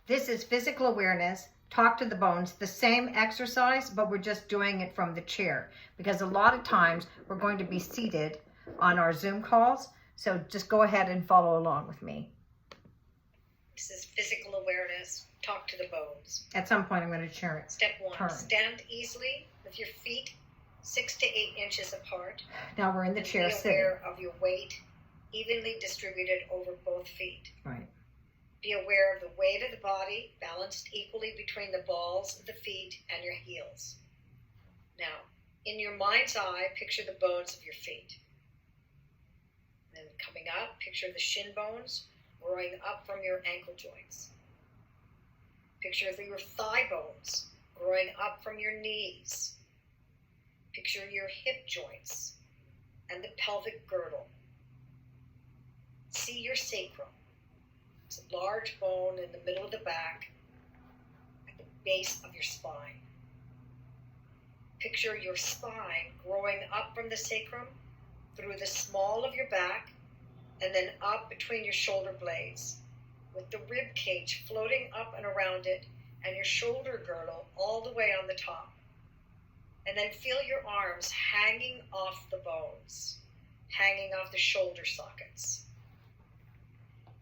This is physical awareness, talk to the bones, the same exercise, but we're just doing it from the chair because a lot of times we're going to be seated on our Zoom calls. So just go ahead and follow along with me. This is physical awareness, talk to the bones. At some point I'm going to share it. Step 1, Turn. stand easily with your feet 6 to 8 inches apart. Now we're in the chair Be sitting. aware of your weight evenly distributed over both feet. Right. Be aware of the weight of the body balanced equally between the balls of the feet and your heels. Now, in your mind's eye, picture the bones of your feet. Then coming up, picture the shin bones growing up from your ankle joints. Picture your thigh bones growing up from your knees. Picture your hip joints and the pelvic girdle. See your sacrum. It's a large bone in the middle of the back at the base of your spine. Picture your spine growing up from the sacrum through the small of your back and then up between your shoulder blades, with the rib cage floating up and around it and your shoulder girdle all the way on the top. And then feel your arms hanging off the bones, hanging off the shoulder sockets.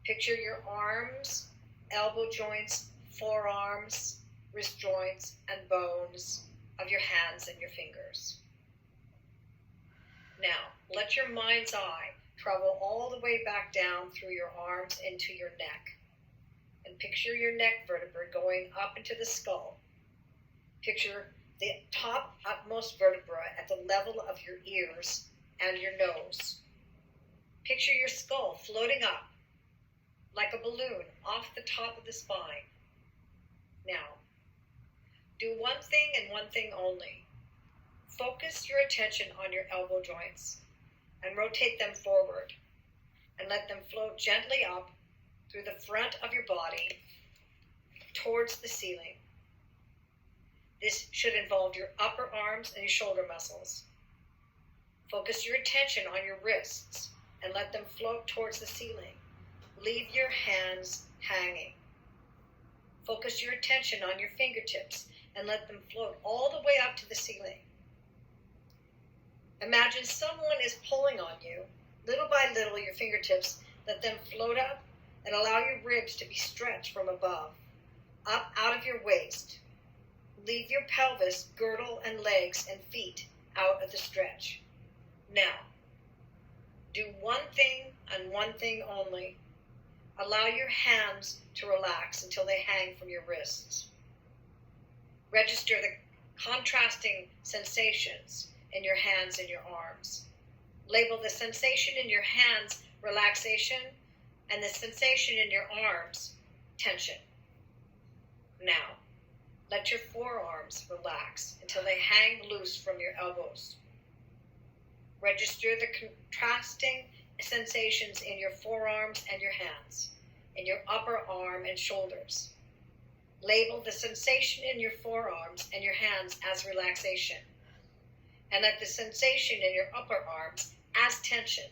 Picture your arms, elbow joints, forearms, wrist joints, and bones of your hands and your fingers. Now, let your mind's eye travel all the way back down through your arms into your neck. And picture your neck vertebra going up into the skull. Picture the top utmost vertebra at the level of your ears and your nose. Picture your skull floating up like a balloon off the top of the spine. Now, do one thing and one thing only. Focus your attention on your elbow joints and rotate them forward and let them float gently up through the front of your body towards the ceiling. This should involve your upper arms and your shoulder muscles. Focus your attention on your wrists and let them float towards the ceiling. Leave your hands hanging. Focus your attention on your fingertips and let them float all the way up to the ceiling. Imagine someone is pulling on you. Little by little, your fingertips let them float up and allow your ribs to be stretched from above, up out of your waist. Leave your pelvis, girdle, and legs and feet out of the stretch. Now, do one thing and one thing only. Allow your hands to relax until they hang from your wrists. Register the contrasting sensations in your hands and your arms. Label the sensation in your hands relaxation and the sensation in your arms tension. Now, let your forearms relax until they hang loose from your elbows. Register the contrasting sensations in your forearms and your hands, in your upper arm and shoulders. Label the sensation in your forearms and your hands as relaxation, and let the sensation in your upper arms as tension.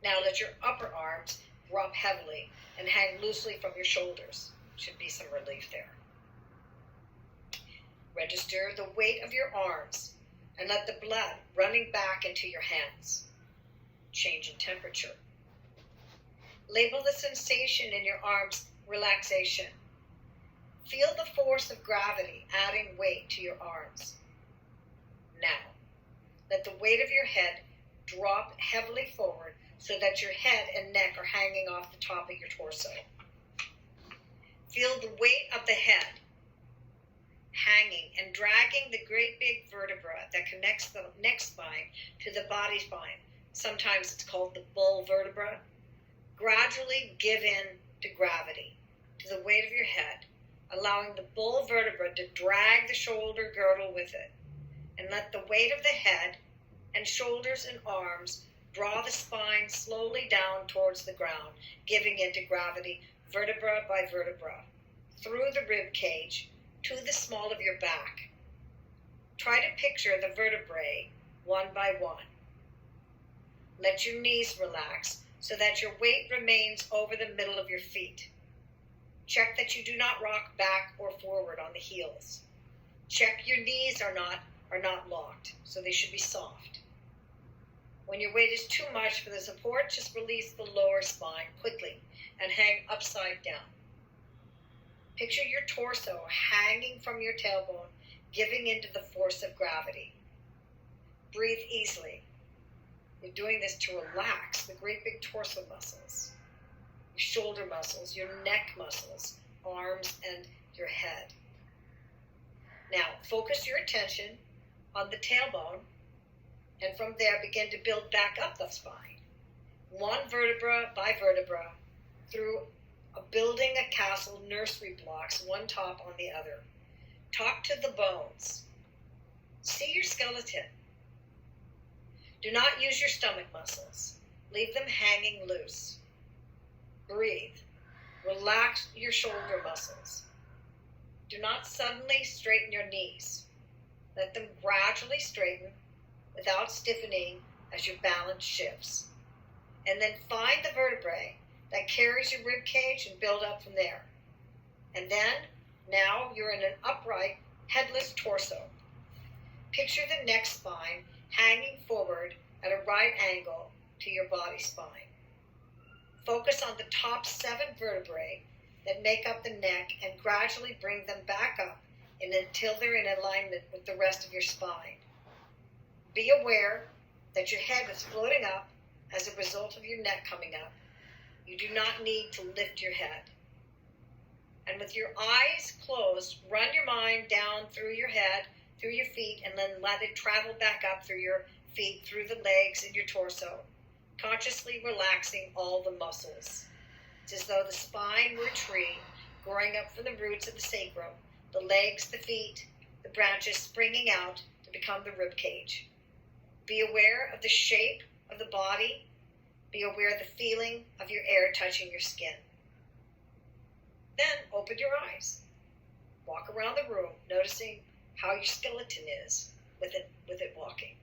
Now let your upper arms drop heavily and hang loosely from your shoulders. Should be some relief there. Register the weight of your arms and let the blood running back into your hands. Change in temperature. Label the sensation in your arms relaxation. Feel the force of gravity adding weight to your arms. Now, let the weight of your head drop heavily forward so that your head and neck are hanging off the top of your torso. Feel the weight of the head hanging and dragging the great big vertebra that connects the neck spine to the body spine. Sometimes it's called the bull vertebra. Gradually give in to gravity, to the weight of your head, allowing the bull vertebra to drag the shoulder girdle with it, and let the weight of the head and shoulders and arms draw the spine slowly down towards the ground, giving into gravity vertebra by vertebra, through the rib cage to the small of your back. Try to picture the vertebrae one by one. Let your knees relax so that your weight remains over the middle of your feet. Check that you do not rock back or forward on the heels. Check your knees are not locked, so they should be soft. When your weight is too much for the support, just release the lower spine quickly and hang upside down. Picture your torso hanging from your tailbone, giving into the force of gravity. Breathe easily. You're doing this to relax the great big torso muscles, your shoulder muscles, your neck muscles, arms, and your head. Now, focus your attention on the tailbone, and from there begin to build back up the spine, one vertebra by vertebra, through building a castle, nursery blocks, one top on the other. Talk to the bones. See your skeleton. Do not use your stomach muscles. Leave them hanging loose. Breathe. Relax your shoulder muscles. Do not suddenly straighten your knees. Let them gradually straighten without stiffening as your balance shifts. And then find the vertebrae that carries your rib cage and build up from there. And then, now you're in an upright, headless torso. Picture the neck spine hanging forward at a right angle to your body spine. Focus on the top 7 vertebrae that make up the neck and gradually bring them back up until they're in alignment with the rest of your spine. Be aware that your head is floating up as a result of your neck coming up. You do not need to lift your head. And with your eyes closed, run your mind down through your head, through your feet, and then let it travel back up through your feet, through the legs and your torso, consciously relaxing all the muscles. It's as though the spine were a tree growing up from the roots of the sacrum, the legs, the feet, the branches springing out to become the rib cage. Be aware of the shape of the body. Be aware of the feeling of your air touching your skin. Then open your eyes. Walk around the room, noticing how your skeleton is with it walking.